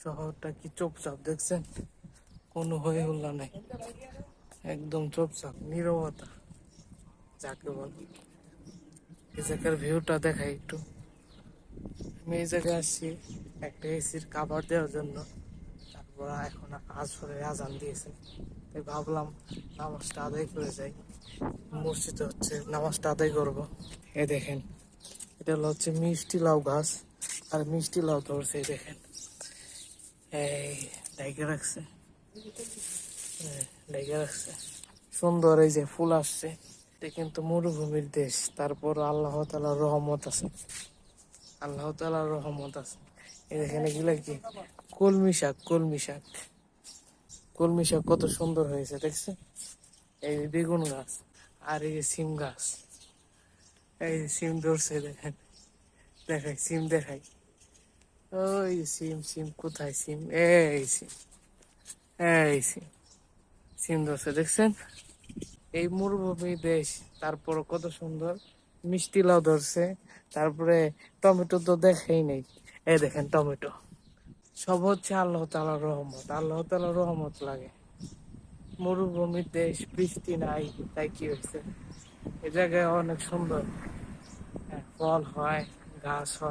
শহরটা কি চুপচাপ দেখছেন, কোনো হই হুল্লা নাই, একদম চুপচাপ নীরবতা যাকে বলে। এই জায়গার ভিউটা দেখাই একটু। আমি এই জায়গায় আসছি একটা এসির কাভার দেওয়ার জন্য। তারপর এখন আসরে আজান দিয়েছে, তাই ভাবলাম নামাজটা আদায় করে যাই। মসজিদে হচ্ছে নামাজটা আদায় করবো। এই দেখেন, এটা হচ্ছে মিষ্টি লাউ গাছ, আর মিষ্টি লাউ ধরছে। এই দেখেন, এই ঢেকে রাখছে, ঢেকে রাখছে সুন্দর। এই যে ফুল আসছে, এটা কিন্তু মরুভূমির দেশ, তারপর আল্লাহ তাআলার রহমত আছে, আল্লাহ তাআলার রহমত আছে। এই দেখেন এগুলা কি কলমি শাক, কলমি শাক, কলমি শাক কত সুন্দর হয়েছে দেখছে। এই বেগুন গাছ, আর এই যে সিম গাছ, এই যে সিম ধরছে দেখেন, দেখাই সিম দেখাই, ওই সিম, সিম কোথায় সিম, এই সিম, এই সিম, সিম ধরছে দেখছেন। এই মরুভূমি দেশ, তারপর কত সুন্দর মিষ্টি লাউ ধরছে। তারপরে টমেটো তো দেখাই নেই, এই দেখেন টমেটো। সব হচ্ছে আল্লাহ তাআলার রহমত, আল্লাহ তাআলার রহমত লাগে। মরুভূমির দেশ, বৃষ্টি নাই, তাই কি হয়েছে, এই জায়গায় অনেক সুন্দর। ফল হয়, ঘাস হয়।